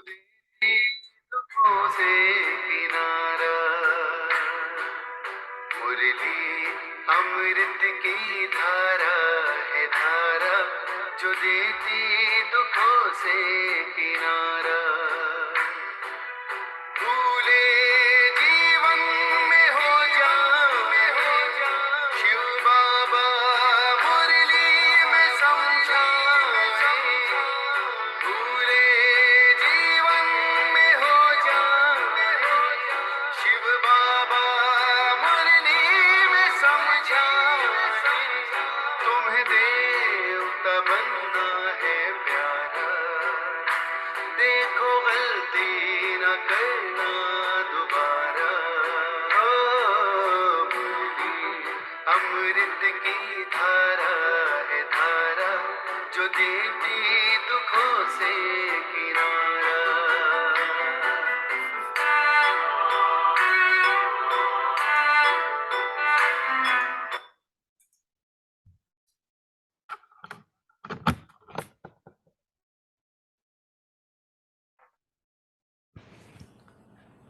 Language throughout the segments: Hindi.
देती दुखों से किनारा, मुरली अमृत की धारा है धारा, जो देती दुखों से किनारा। भूले जीवन में हो जा शिव बाबा मुरली में समझाए, भूले जीवन में हो जा शिव बाबा मुरली में समझाए। तुम्हें देवता बनना है प्यारा, देखो गलती न करना दोबारा। ओ मुरली अमृत की धारा है धारा, जो देती दुखों से किनारा।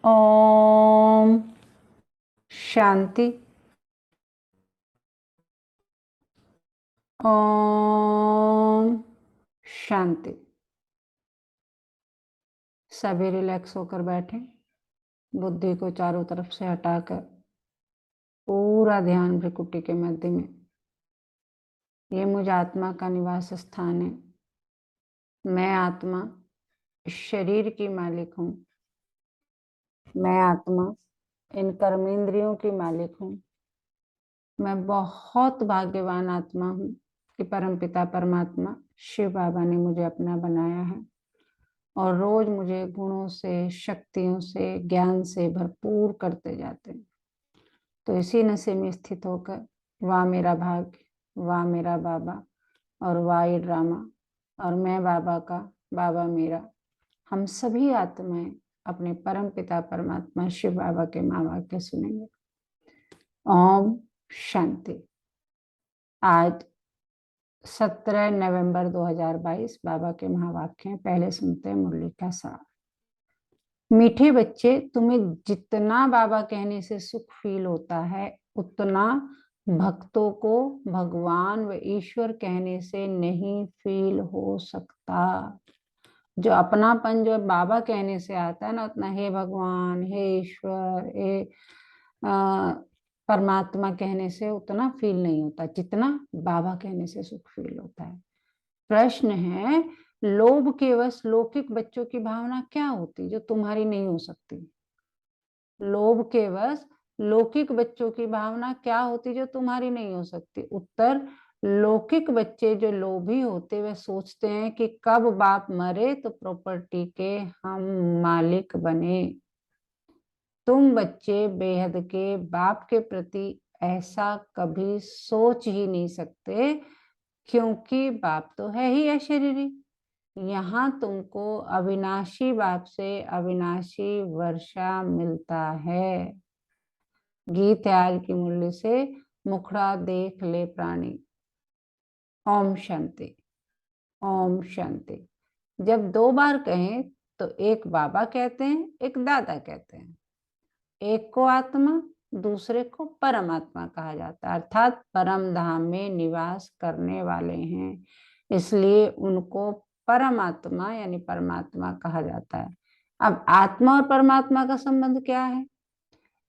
ओम शांति। ओम शांति। सभी रिलैक्स होकर बैठें, बुद्धि को चारों तरफ से हटाकर पूरा ध्यान भ्रिकुटी के मध्य में। ये मुझ आत्मा का निवास स्थान है। मैं आत्मा शरीर की मालिक हूँ। मैं आत्मा इन कर्मेंद्रियों की मालिक हूँ। मैं बहुत भाग्यवान आत्मा हूँ कि परमपिता परमात्मा शिव बाबा ने मुझे अपना बनाया है और रोज मुझे गुणों से, शक्तियों से, ज्ञान से भरपूर करते जाते हैं। तो इसी नशे में स्थित होकर वाह मेरा भाग्य, वाह मेरा बाबा और वाह ये ड्रामा, और मैं बाबा का, बाबा मेरा, हम सभी आत्माएं अपने परम पिता परमात्मा शिव बाबा के महावाक्य सुनेंगे। ओम शांति। आज 17 नवंबर 2022 बाबा के महावाक्य हैं। पहले सुनते हैं मुरली का सार। मीठे बच्चे, तुम्हें जितना बाबा कहने से सुख फील होता है, उतना भक्तों को भगवान व ईश्वर कहने से नहीं फील हो सकता। जो अपनापन जो बाबा कहने से आता है ना, उतना हे भगवान, हे ईश्वर, हे परमात्मा कहने से उतना फील नहीं होता जितना बाबा कहने से सुख फील होता है। प्रश्न है, लोभ के वश लौकिक बच्चों की भावना क्या होती जो तुम्हारी नहीं हो सकती? लोभ के वश लौकिक बच्चों की भावना क्या होती जो तुम्हारी नहीं हो सकती? उत्तर, लौकिक बच्चे जो लोभी होते वे सोचते हैं कि कब बाप मरे तो प्रॉपर्टी के हम मालिक बने। तुम बच्चे बेहद के बाप के प्रति ऐसा कभी सोच ही नहीं सकते, क्योंकि बाप तो है ही अशरीरी। यहाँ तुमको अविनाशी बाप से अविनाशी वर्षा मिलता है। गीत आज की मुरली से, मुखड़ा देख ले प्राणी। ओम शांति। ओम शांति। जब दो बार कहें तो एक बाबा कहते हैं, एक दादा कहते हैं। एक को आत्मा, दूसरे को परमात्मा कहा जाता है, अर्थात परम धाम में निवास करने वाले हैं, इसलिए उनको परमात्मा यानी परमात्मा कहा जाता है। अब आत्मा और परमात्मा का संबंध क्या है?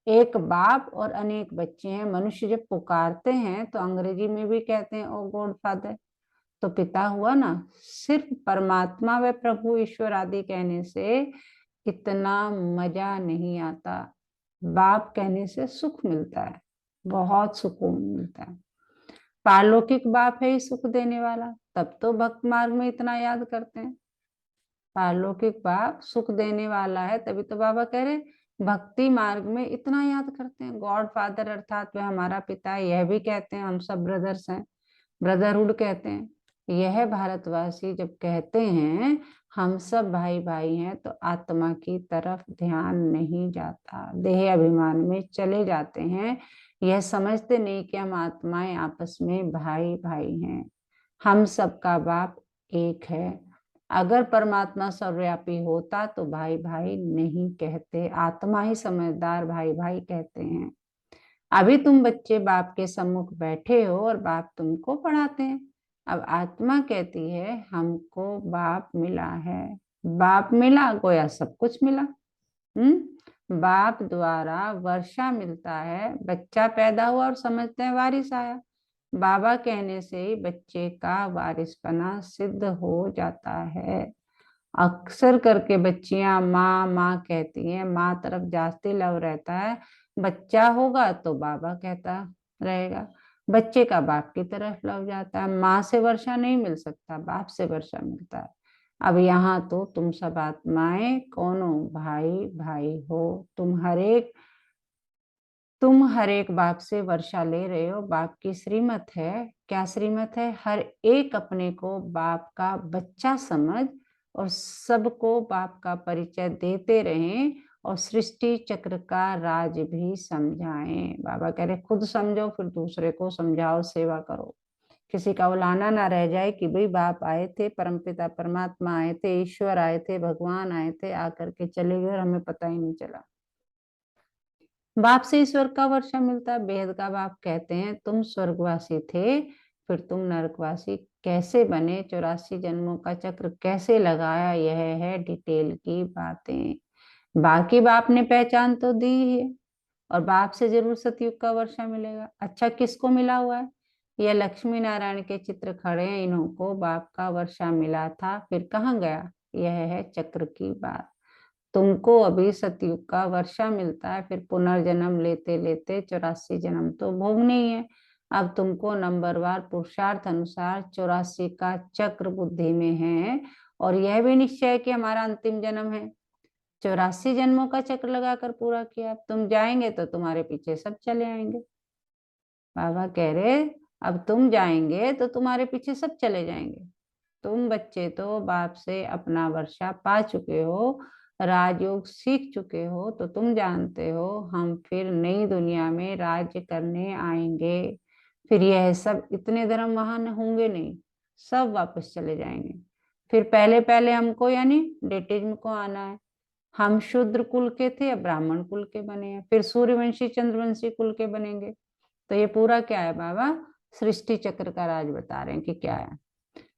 एक बाप और अनेक बच्चे हैं। मनुष्य जब पुकारते हैं तो अंग्रेजी में भी कहते हैं ओ गॉड फादर, तो पिता हुआ ना। सिर्फ परमात्मा व प्रभु ईश्वर आदि कहने से इतना मजा नहीं आता। बाप कहने से सुख मिलता है, बहुत सुकून मिलता है। पारलौकिक बाप है ही सुख देने वाला, तब तो भक्त मार्ग में इतना याद करते हैं। पारलौकिक बाप सुख देने वाला है, तभी तो बाबा कह रहे भक्ति मार्ग में इतना याद करते हैं। गॉड फादर अर्थात वह हमारा पिता है, यह भी कहते हैं। हम सब ब्रदर्स हैं, ब्रदरहुड कहते हैं। यह भारतवासी जब कहते हैं हम सब भाई भाई हैं, तो आत्मा की तरफ ध्यान नहीं जाता, देह अभिमान में चले जाते हैं। यह समझते नहीं कि हम आत्माएं आपस में भाई भाई हैं। हम सबका बाप एक है। अगर परमात्मा सर्वव्यापी होता तो भाई भाई नहीं कहते, आत्मा ही समझदार भाई भाई कहते हैं। अभी तुम बच्चे बाप के सम्मुख बैठे हो और बाप तुमको पढ़ाते हैं। अब आत्मा कहती है हमको बाप मिला है, बाप मिला गोया सब कुछ मिला। बाप द्वारा वर्षा मिलता है, बच्चा पैदा हुआ और समझते हैं वारिस आया। बाबा कहने से ही बच्चे का वारिसपना सिद्ध हो जाता है। अक्सर करके बच्चियां माँ माँ कहती हैं, माँ तरफ जास्ती लव रहता है। बच्चा होगा तो बाबा कहता रहेगा, बच्चे का बाप की तरफ लव जाता है। माँ से वर्षा नहीं मिल सकता, बाप से वर्षा मिलता है। अब यहाँ तो तुम सब आत्माएं कौन हो, भाई भाई हो। तुम हर एक बाप से वर्षा ले रहे हो, बाप की श्रीमत है। क्या श्रीमत है? हर एक अपने को बाप का बच्चा समझ और सबको बाप का परिचय देते रहें और सृष्टि चक्र का राज भी समझाएं। बाबा कह रहे खुद समझो फिर दूसरे को समझाओ, सेवा करो। किसी का उलाना ना रह जाए कि भाई बाप आए थे, परमपिता परमात्मा आए थे, ईश्वर आए थे, भगवान आए थे, आकर के चले गए और हमें पता ही नहीं चला। बाप से ईश्वर का वर्षा मिलता है। बेहद का बाप कहते हैं तुम स्वर्गवासी थे, फिर तुम नरकवासी कैसे बने, 84 जन्मों का चक्र कैसे लगाया, यह है डिटेल की बातें। बाकी बाप ने पहचान तो दी है और बाप से जरूर सतयुग का वर्षा मिलेगा। अच्छा किसको मिला हुआ है? यह लक्ष्मी नारायण के चित्र खड़े हैं, इन्हों को बाप का वर्षा मिला था, फिर कहाँ गया? यह है चक्र की बात। तुमको अभी सतयुग का वर्षा मिलता है, फिर पुनर्जन्म लेते लेते 84 जन्म तो भोगने ही है। अब तुमको नंबरवार पुरुषार्थ अनुसार 84 का चक्र बुद्धि में है और यह भी निश्चय है कि हमारा अंतिम जन्म है। 84 जन्मों का चक्र लगाकर पूरा किया। अब तुम जाएंगे तो तुम्हारे पीछे सब चले आएंगे। बाबा कह रहे अब तुम जाएंगे तो तुम्हारे पीछे सब चले जाएंगे। तुम बच्चे तो बाप से अपना वर्षा पा चुके हो, राजयोग सीख चुके हो, तो तुम जानते हो हम फिर नई दुनिया में राज्य करने आएंगे। फिर यह सब इतने धर्म वहां होंगे नहीं, सब वापस चले जाएंगे। फिर पहले पहले हमको यानी डेटिज्म को आना है। हम शूद्र कुल के थे, अब ब्राह्मण कुल के बने हैं, फिर सूर्यवंशी चंद्रवंशी कुल के बनेंगे। तो ये पूरा क्या है बाबा? सृष्टि चक्र का राज बता रहे हैं कि क्या है।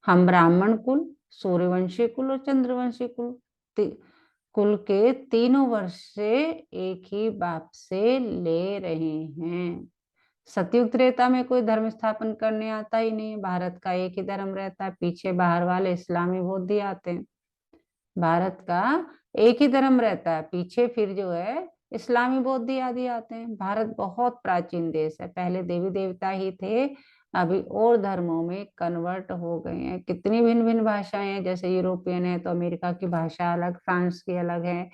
हम ब्राह्मण कुल, सूर्यवंशी कुल और चंद्रवंशी कुल के तीनों वर्ष से एक ही बाप से ले रहे हैं। सतयुग त्रेता में कोई धर्म स्थापन करने आता ही नहीं है। भारत का एक ही धर्म रहता है, पीछे बाहर वाले इस्लामी बौद्ध आते हैं। भारत का एक ही धर्म रहता है, पीछे फिर जो है इस्लामी बौद्ध आदि आते हैं। भारत बहुत प्राचीन देश है, पहले देवी देवता ही थे, अभी और धर्मों में कन्वर्ट हो गए हैं। कितनी भिन्न भिन्न भाषाएं हैं, जैसे यूरोपियन है तो अमेरिका की भाषा अलग, फ्रांस की अलग है,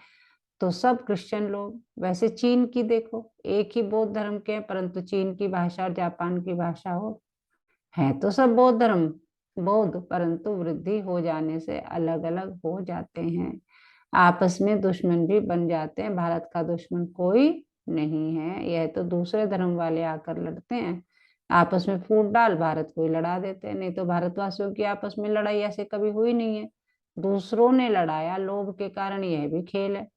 तो सब क्रिश्चियन लोग। वैसे चीन की देखो, एक ही बौद्ध धर्म के हैं, परंतु चीन की भाषा और जापान की भाषा हो, है तो सब बौद्ध धर्म बौद्ध, परंतु वृद्धि हो जाने से अलग अलग हो जाते हैं। आपस में दुश्मन भी बन जाते हैं। भारत का दुश्मन कोई नहीं है, यह तो दूसरे धर्म वाले आकर लड़ते हैं। आपस में फूट डाल भारत को ही लड़ा देते हैं, नहीं तो भारतवासियों की आपस में लड़ाई ऐसे कभी हुई नहीं है। दूसरों ने लड़ाया, लोभ के कारण, यह भी खेल है।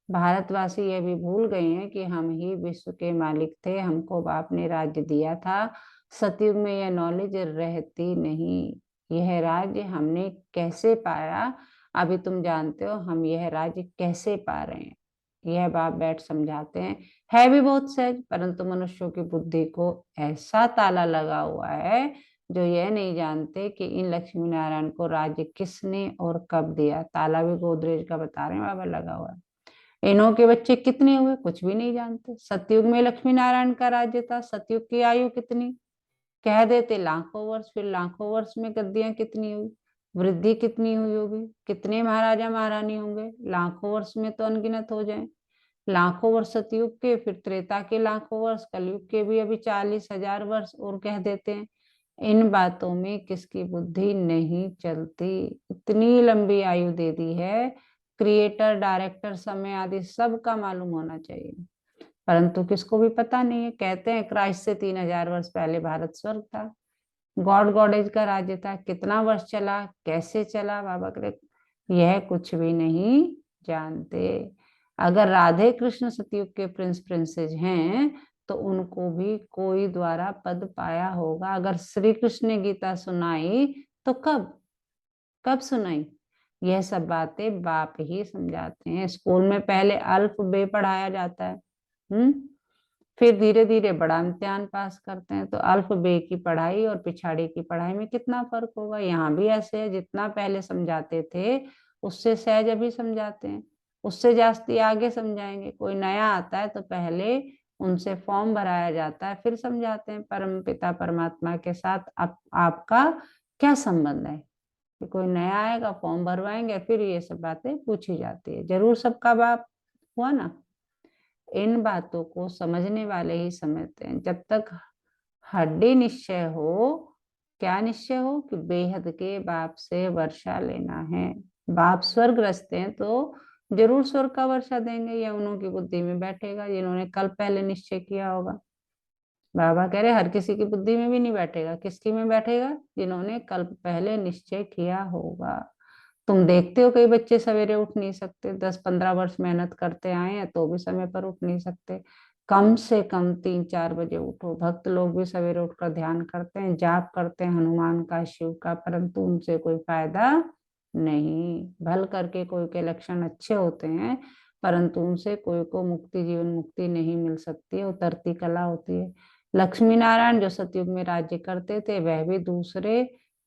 भारतवासी ये भी भूल गए हैं कि हम ही विश्व के मालिक थे, हमको बाप ने राज्य दिया था। सतयुग में यह नॉलेज रहती नहीं। यह राज्य हमने कैसे पाया, अभी तुम जानते हो हम यह राज्य कैसे पा रहे हैं। यह बाप बैठ समझाते हैं। है भी बहुत सहज, परंतु मनुष्यों की बुद्धि को ऐसा ताला लगा हुआ है जो यह नहीं जानते कि इन लक्ष्मी नारायण को राज्य किसने और कब दिया। ताला भी गोदरेज का बता रहे हैं बाबा लगा हुआ है। इन्हों के बच्चे कितने हुए कुछ भी नहीं जानते। सतयुग में लक्ष्मी नारायण का राज्य था, सतयुग की आयु कितनी कह देते लाखों वर्ष, फिर लाखों वर्ष में गद्दियां कितनी हुई, वृद्धि कितनी हुई होगी, कितने महाराजा महारानी होंगे, लाखों वर्ष में तो अनगिनत हो जाए। लाखों वर्ष सतयुग के, फिर त्रेता के लाखों वर्ष, कलयुग के भी अभी 40,000 वर्ष और कह देते हैं। इन बातों में किसकी बुद्धि नहीं चलती। इतनी लंबी आयु दे दी है, क्रिएटर डायरेक्टर समय आदि सबका मालूम होना चाहिए, परंतु किसको भी पता नहीं है। कहते हैं क्राइस्ट से 3,000 वर्ष पहले भारत स्वर्ग था, गॉड गॉडेज का राज्य था। कितना वर्ष चला, कैसे चला, बाबा करे यह कुछ भी नहीं जानते। अगर राधे कृष्ण सतयुग के प्रिंस प्रिंसेस हैं तो उनको भी कोई द्वारा पद पाया होगा। अगर श्री कृष्ण ने गीता सुनाई तो कब कब सुनाई? यह सब बातें बाप ही समझाते हैं। स्कूल में पहले अल्फ बे पढ़ाया जाता है, फिर धीरे धीरे बड़ा इम्तिहान पास करते हैं। तो अल्फ बे की पढ़ाई और पिछाड़ी की पढ़ाई में कितना फर्क होगा? यहाँ भी ऐसे है, जितना पहले समझाते थे उससे सहज अभी समझाते हैं, उससे जास्ती आगे समझाएंगे। कोई नया आता है तो पहले उनसे फॉर्म भराया जाता है, फिर समझाते हैं। परम पिता परमात्मा के साथ आपका क्या संबंध है? कि कोई नया आएगा, फॉर्म भरवाएंगे, फिर ये सब बातें पूछी जाती है। जरूर सबका बाप हुआ ना। इन बातों को समझने वाले ही समझते हैं। जब तक हड्डी निश्चय हो, क्या निश्चय हो? कि बेहद के बाप से वर्षा लेना है। बाप स्वर्गग्रस्त हैं तो जरूर स्वर्ग का वर्षा देंगे, या उन्होंने बुद्धि में बैठेगा जिन्होंने कल पहले निश्चय किया होगा। बाबा कह रहे हर किसी की बुद्धि में भी नहीं बैठेगा। किसकी में बैठेगा? जिन्होंने कल पहले निश्चय किया होगा। तुम देखते हो कई बच्चे सवेरे उठ नहीं सकते, 10-15 वर्ष मेहनत करते आए हैं तो भी समय पर उठ नहीं सकते। कम से कम 3-4 बजे उठो। भक्त लोग भी सवेरे उठकर ध्यान करते हैं, जाप करते हैं हनुमान का, शिव का, परंतु उनसे कोई फायदा नहीं। भल करके कोई के लक्षण अच्छे होते हैं, परंतु उनसे कोई को मुक्ति, जीवन मुक्ति नहीं मिल सकती है, उतरती कला होती है। लक्ष्मी नारायण जो सतयुग में राज्य करते थे, वह भी दूसरे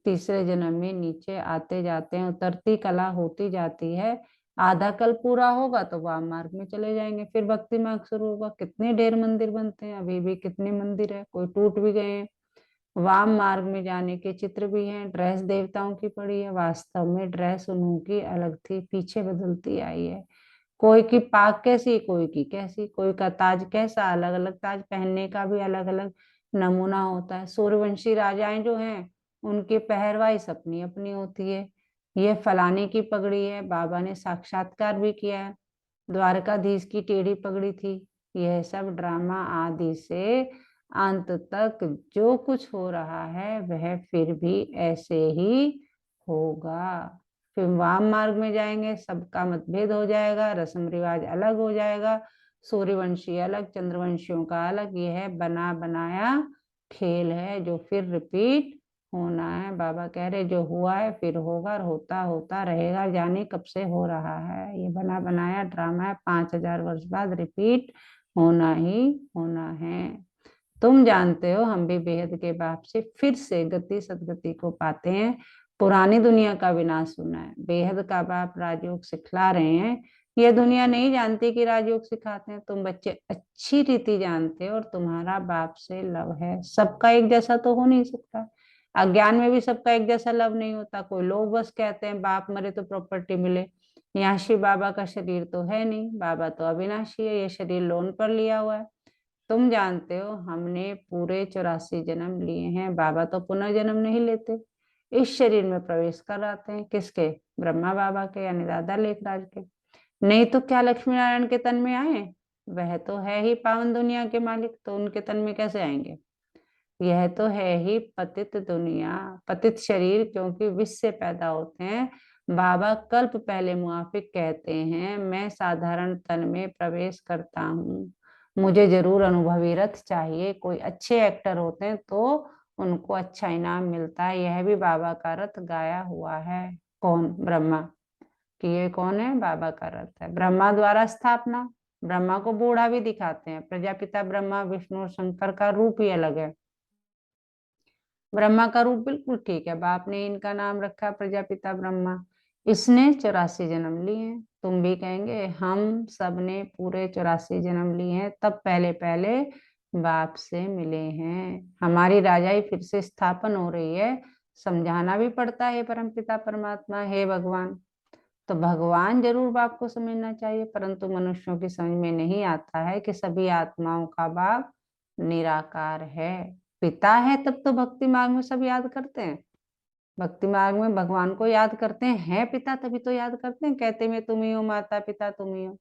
तीसरे जन्म में नीचे आते जाते हैं, उतरती कला होती जाती है। आधा कल पूरा होगा तो वाम मार्ग में चले जाएंगे, फिर भक्ति मार्ग शुरू होगा। कितने ढेर मंदिर बनते हैं, अभी भी कितने मंदिर है, कोई टूट भी गए हैं। वाम मार्ग में जाने के चित्र भी हैं। ड्रेस देवताओं की पड़ी है, वास्तव में ड्रेस उन्हों की अलग थी, पीछे बदलती आई है। कोई की पाक कैसी, कोई की कैसी, कोई का ताज कैसा, अलग अलग ताज पहनने का भी अलग अलग नमूना होता है। सूर्यवंशी राजाएं जो हैं उनकी पहरवाइश अपनी अपनी होती है। ये फलाने की पगड़ी है, बाबा ने साक्षात्कार भी किया है। द्वारकाधीश की टेढ़ी पगड़ी थी। यह सब ड्रामा आदि से अंत तक जो कुछ हो रहा है वह फिर भी ऐसे ही होगा। फिर वाम मार्ग में जाएंगे, सबका मतभेद हो जाएगा, रस्म रिवाज अलग हो जाएगा, सूर्यवंशी अलग, चंद्रवंशियों का अलग। यह बना बनाया खेल है जो फिर रिपीट होना है। बाबा कह रहे जो हुआ है फिर होगा, और होता होता रहेगा, जाने कब से हो रहा है। ये बना बनाया ड्रामा है, 5000 वर्ष बाद रिपीट होना ही होना है। तुम जानते हो हम भी बेहद के बाप से फिर से गति सदगति को पाते हैं। पुरानी दुनिया का विनाश होना है, बेहद का बाप राजयोग सिखला रहे हैं। यह दुनिया नहीं जानती कि राजयोग सिखाते हैं। तुम बच्चे अच्छी रीति जानते हो, और तुम्हारा बाप से लव है। सबका एक जैसा तो हो नहीं सकता, अज्ञान में भी सबका एक जैसा लव नहीं होता। कोई लोग बस कहते हैं बाप मरे तो प्रॉपर्टी मिले। यहाँ शिव बाबा का शरीर तो है नहीं, बाबा तो अविनाशी है, ये शरीर लोन पर लिया हुआ है। तुम जानते हो हमने पूरे 84 जन्म लिए हैं, बाबा तो पुनर्जन्म नहीं लेते, इस शरीर में प्रवेश कर आते हैं। किसके? ब्रह्मा बाबा के, यानी दादा लेखराज के। नहीं तो क्या लक्ष्मी नारायण के तन में आए? वह तो है ही पावन दुनिया के मालिक, तो उनके तन में कैसे आएंगे? यह तो है ही पतित दुनिया, पतित शरीर, क्योंकि विष से पैदा होते हैं। बाबा कल्प पहले मुआफिक कहते हैं, मैं साधारण तन में प्रवेश करता हूँ, मुझे जरूर अनुभवी रथ चाहिए। कोई अच्छे एक्टर होते हैं तो उनको अच्छा इनाम मिलता है। यह भी बाबा का रथ गाया हुआ है। कौन? ब्रह्मा। कि ये कौन है? बाबा का रथ है, ब्रह्मा द्वारा स्थापना। ब्रह्मा को बूढ़ा भी दिखाते हैं। प्रजापिता ब्रह्मा, विष्णु और शंकर का रूप ही अलग है। ब्रह्मा का रूप बिल्कुल ठीक है, बाप ने इनका नाम रखा प्रजापिता ब्रह्मा। इसने 84 जन्म लिए हैं। तुम भी कहेंगे हम सब ने पूरे 84 जन्म लिए हैं, तब पहले पहले बाप से मिले हैं। हमारी राजाई फिर से स्थापन हो रही है, समझाना भी पड़ता है परमपिता परमात्मा, हे भगवान। तो भगवान जरूर बाप को समझना चाहिए, परंतु मनुष्यों की समझ में नहीं आता है कि सभी आत्माओं का बाप निराकार है, पिता है। तब तो भक्ति मार्ग में सब याद करते हैं, भक्ति मार्ग में भगवान को याद करते हैं, है पिता तभी तो याद करते हैं। कहते में तुम ही हो, माता पिता तुम ही हो।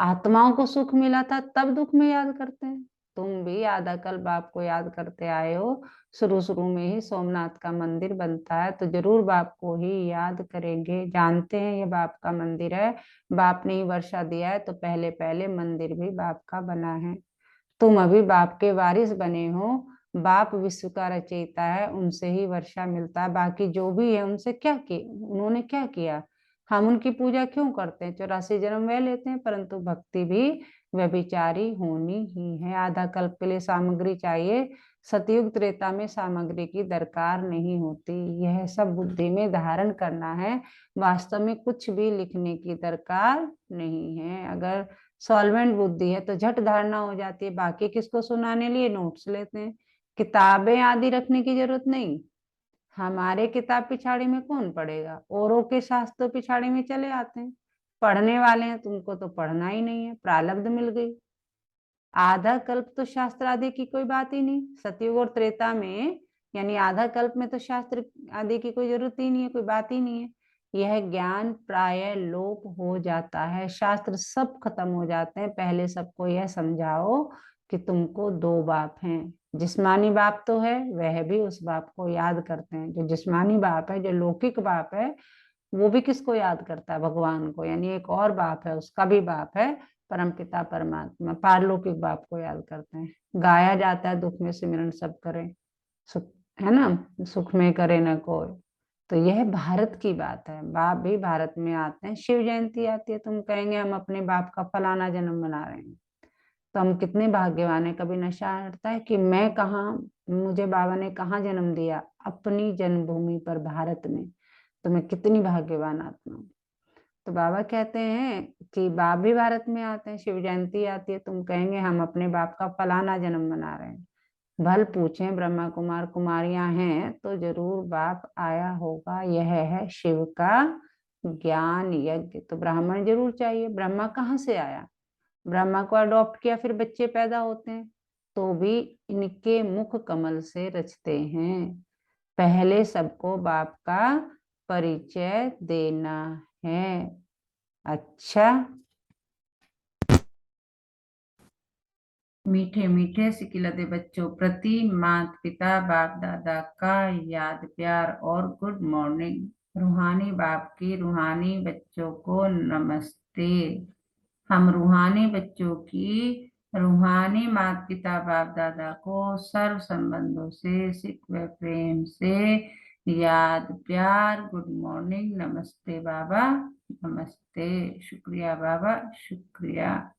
आत्माओं को सुख मिला था तब दुख में याद करते हैं। तुम भी आधा कल बाप को याद करते आए हो। शुरू शुरू में ही सोमनाथ का मंदिर बनता है तो जरूर बाप को ही याद करेंगे, जानते हैं ये बाप का मंदिर है, बाप ने ही वर्षा दिया है, तो पहले पहले मंदिर भी बाप का बना है। तुम अभी बाप के वारिस बने हो। बाप विश्व का रचयिता है, उनसे ही वर्षा मिलता है। बाकी जो भी है उनसे क्या किया, उन्होंने क्या किया, हम उनकी पूजा क्यों करते हैं? 84 जन्म वह लेते हैं, परंतु भक्ति भी व्यभिचारी होनी ही है। आधा कल्प के लिए सामग्री चाहिए, सतयुग त्रेता में सामग्री की दरकार नहीं होती। यह सब बुद्धि में धारण करना है, वास्तव में कुछ भी लिखने की दरकार नहीं है। अगर सॉल्वेंट बुद्धि है तो झट धारणा हो जाती है, बाकी किसको सुनाने लिए नोट्स लेते हैं। किताबें आदि रखने की जरूरत नहीं। हमारे किताब पिछाड़ी में कौन पढ़ेगा, औरों के शास्त्र पिछाड़ी में चले आते हैं। पढ़ने वाले हैं, तुमको तो पढ़ना ही नहीं है, प्रारब्ध मिल गई। आधा कल्प तो शास्त्र आदि की कोई बात ही नहीं। सतयुग और त्रेता में यानी आधा कल्प में तो शास्त्र आदि की कोई जरूरत ही नहीं है, कोई बात ही नहीं है। यह ज्ञान प्राय लोप हो जाता है, शास्त्र सब खत्म हो जाते हैं। पहले सबको यह समझाओ कि तुमको दो बाप हैं। जिस्मानी बाप तो है, वह भी उस बाप को याद करते हैं। जो जिस्मानी बाप है, जो लौकिक बाप है, वो भी किसको याद करता है? भगवान को। यानी एक और बाप है, उसका भी बाप है, परम पिता परमात्मा, पारलौकिक बाप को याद करते हैं। गाया जाता है, दुख में सिमरन सब करें, सुख है ना, सुख में करे न कोई। तो यह भारत की बात है, बाप भी भारत में आते हैं। शिव जयंती आती है, तुम कहेंगे हम अपने बाप का फलाना जन्म मना रहे हैं, तो हम कितने भाग्यवान है। कभी नशा हटता है कि मैं कहाँ, मुझे बाबा ने कहाँ जन्म दिया? अपनी जन्मभूमि पर, भारत में। तो मैं कितनी भाग्यवान आत्मा हूँ। तो बाबा कहते हैं कि बाप भी भारत में आते हैं, शिव जयंती आती है, तुम कहेंगे हम अपने बाप का फलाना जन्म मना रहे हैं। भल पूछें, ब्रह्मा कुमार कुमारियां हैं तो जरूर बाप आया होगा। यह है शिव का ज्ञान यज्ञ। तो ब्राह्मण जरूर चाहिए। ब्रह्मा कहाँ से आया? ब्रह्मा को अडॉप्ट किया, फिर बच्चे पैदा होते हैं, तो भी इनके मुख कमल से रचते हैं। पहले सबको बाप का परिचय देना है। अच्छा, मीठे मीठे सिकिलते बच्चों प्रति माता पिता बाप दादा का याद प्यार और गुड मॉर्निंग। रूहानी बाप की रूहानी बच्चों को नमस्ते। हम रूहानी बच्चों की रूहानी माता पिता बाप दादा को सर्व संबंधों से सिख व प्रेम से याद प्यार, गुड मॉर्निंग, नमस्ते बाबा, नमस्ते, शुक्रिया बाबा, शुक्रिया।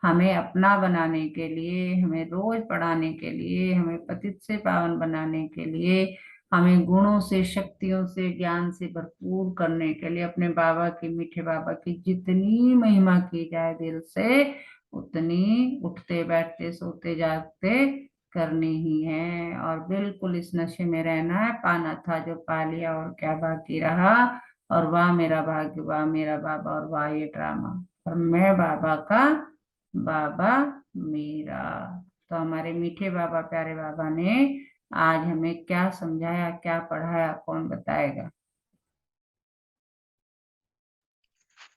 हमें अपना बनाने के लिए, हमें रोज पढ़ाने के लिए, हमें पतित से पावन बनाने के लिए, हमें गुणों से, शक्तियों से, ज्ञान से भरपूर करने के लिए अपने बाबा की, मीठे बाबा की जितनी महिमा की जाए दिल से, उतनी उठते बैठते सोते जागते करनी ही है। और बिल्कुल इस नशे में रहना है। पाना था जो पा लिया, और क्या बाकी रहा, और वाह मेरा भाग्य, वाह मेरा बाबा, और वाह ये ड्रामा, और मैं बाबा का, बाबा मेरा। तो हमारे मीठे बाबा, प्यारे बाबा ने आज हमें क्या समझाया, क्या पढ़ाया, कौन बताएगा?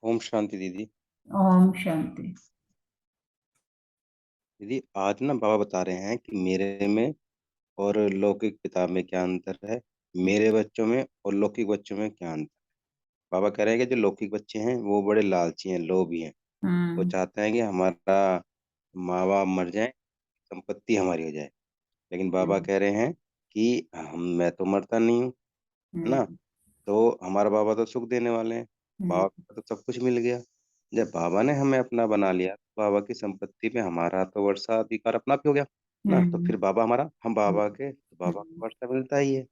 ओम शांति दीदी। ओम शांति। दीदी आज ना बाबा बता रहे हैं कि मेरे में और लौकिक पिता में क्या अंतर है, मेरे बच्चों में और लौकिक बच्चों में क्या अंतर। बाबा कह रहे हैं कि जो लौकिक बच्चे हैं वो बड़े लालची हैं, लोभी हैं। वो हम्म। चाहते हैं कि हमारा माँ बाप मर जाए, संपत्ति हमारी हो जाए। लेकिन बाबा हम्म। कह रहे हैं कि मैं तो मरता नहीं हूँ, है ना। हम्म। तो हमारा बाबा तो सुख देने वाले हैं, हम्म। बाबा को तो सब कुछ मिल गया। जब बाबा ने हमें अपना बना लिया तो बाबा की संपत्ति पे हमारा तो वर्षा अधिकार अपना भी हो गया ना। तो हम्म। फिर बाबा हमारा, हम बाबा के, तो बाबा हम्म। को वर्षा मिलता ही है।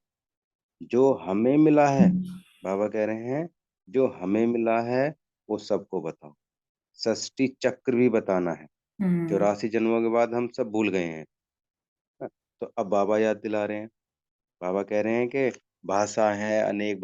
जो हमें मिला है, बाबा कह रहे हैं जो हमें मिला है वो सबको बताओ। षष्ठी चक्र भी बताना है। हम्म। 84 जन्मों के बाद हम सब भूल गए हैं ना? तो अब बाबा याद दिला रहे हैं। बाबा कह रहे हैं कि भाषा है, अनेक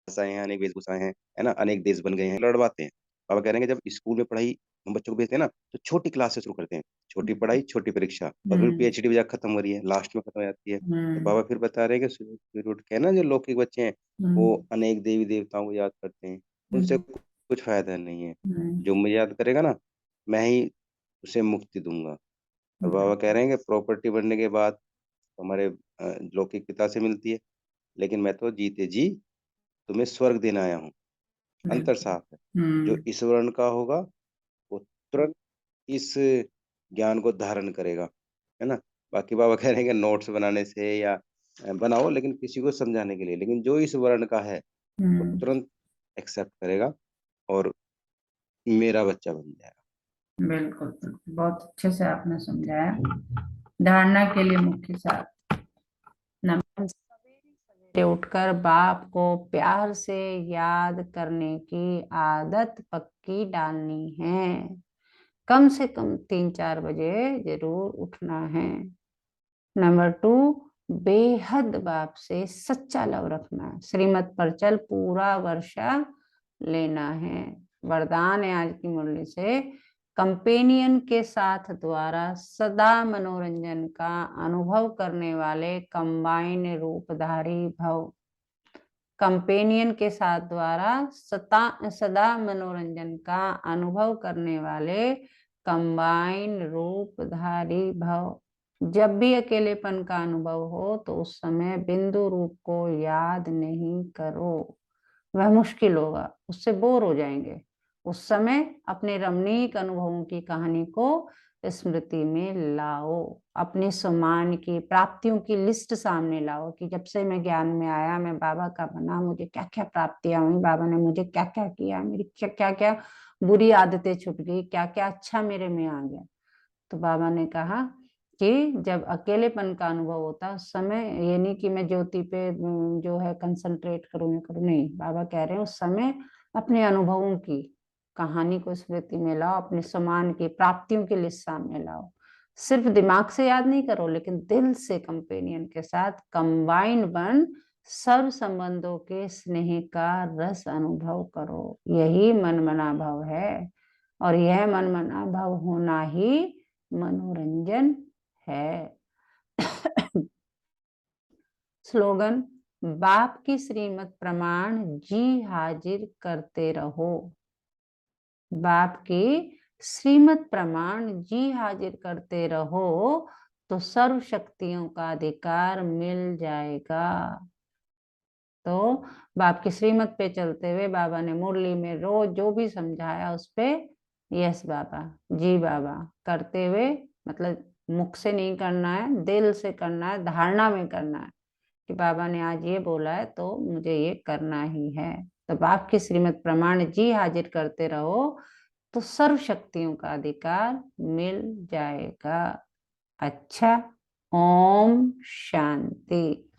भाषाएं हैं, अनेक वेशभूषाएं हैं, है ना, अनेक देश बन गए हैं, लड़वाते हैं। बाबा कह रहे हैं कि जब स्कूल में पढ़ाई हम बच्चों को भेजते हैं ना, तो छोटी क्लास से शुरू करते हैं। छोटी पढ़ाई, छोटी परीक्षा, और फिर हम्म। पीएचडी भी जाकर खत्म हो रही है, लास्ट में खत्म हो जाती है। तो हम्म। बाबा फिर बता रहे हैं कि फिर उठ के ना जो लौकिक बच्चे हैं वो हम्म। अनेक देवी देवताओं को याद करते हैं, उनसे हम्म, कुछ फायदा नहीं है। हम्म, जो मुझे याद करेगा ना, मैं ही उसे मुक्ति दूंगा। और बाबा कह बिल्कुल, रहे हैं कि प्रॉपर्टी बनने के बाद हमारे लौकिक पिता से मिलती है, लेकिन मैं तो जीते जी तुम्हें स्वर्ग देने आया हूँ। अंतर बिल्कुल। साफ है। जो इस वर्ण का होगा वो तुरंत इस ज्ञान को धारण करेगा, है ना। बाकी बाबा कह रहे हैं कि नोट्स बनाने से या बनाओ, लेकिन किसी को समझाने के लिए। लेकिन जो इस वर्ण का है वो हम्म, तुरंत एक्सेप्ट करेगा और मेरा बच्चा बन जाएगा। बिल्कुल बिल्कुल, बहुत अच्छे से आपने समझाया। धारणा के लिए मुख्य सात नंबर, सवेरे सवेरे उठकर बाप को प्यार से याद करने की आदत पक्की डालनी है। कम से कम 3-4 बजे जरूर उठना है। नंबर 2, बेहद बाप से सच्चा लव रखना है। श्रीमत पर चल पूरा वर्षा लेना है। वरदान है आज की मुरली से, कंपेनियन के साथ द्वारा सदा मनोरंजन का अनुभव करने वाले कंबाइन रूपधारी भव। कंपेनियन के साथ द्वारा सदा मनोरंजन का अनुभव करने वाले कंबाइन रूपधारी भव। जब भी अकेलेपन का अनुभव हो तो उस समय बिंदु रूप को याद नहीं करो, वह मुश्किल होगा, उससे बोर हो जाएंगे। उस समय अपने रमणीक अनुभवों की कहानी को स्मृति में लाओ। अपने सम्मान की प्राप्तियों की लिस्ट सामने लाओ कि जब से मैं ज्ञान में आया, मैं बाबा का बना, मुझे क्या क्या प्राप्तियां हुई, बाबा ने मुझे क्या क्या किया, मेरी क्या क्या क्या बुरी आदतें छूट गई, क्या क्या अच्छा मेरे में आ गया। तो बाबा ने कहा कि जब अकेलेपन का अनुभव होता है उस समय ये नहीं कि मैं ज्योति पे जो है कंसंट्रेट करूं या करूं, नहीं, बाबा कह रहे हैं उस समय अपने अनुभवों की कहानी को स्मृति में लाओ, अपने सम्मान की प्राप्तियों की लिस्ट सामने लाओ। सिर्फ दिमाग से याद नहीं करो, लेकिन दिल से कंपेनियन के साथ कंबाइन बन सर्व संबंधों के स्नेह का रस अनुभव करो। यही मनमना भाव है, और यह मनमना भाव होना ही मनोरंजन है। स्लोगन, बाप की श्रीमत प्रमाण जी हाजिर करते रहो। बाप की श्रीमत प्रमाण जी हाजिर करते रहो तो सर्व शक्तियों का अधिकार मिल जाएगा। तो बाप की श्रीमत पे चलते हुए बाबा ने मुरली में रोज जो भी समझाया उस पे यस बाबा, जी बाबा करते हुए, मतलब मुख से नहीं करना है, दिल से करना है, धारणा में करना है कि बाबा ने आज ये बोला है तो मुझे ये करना ही है। तो बाप की श्रीमत प्रमाण जी हाजिर करते रहो तो सर्व शक्तियों का अधिकार मिल जाएगा। अच्छा, ओम शांति।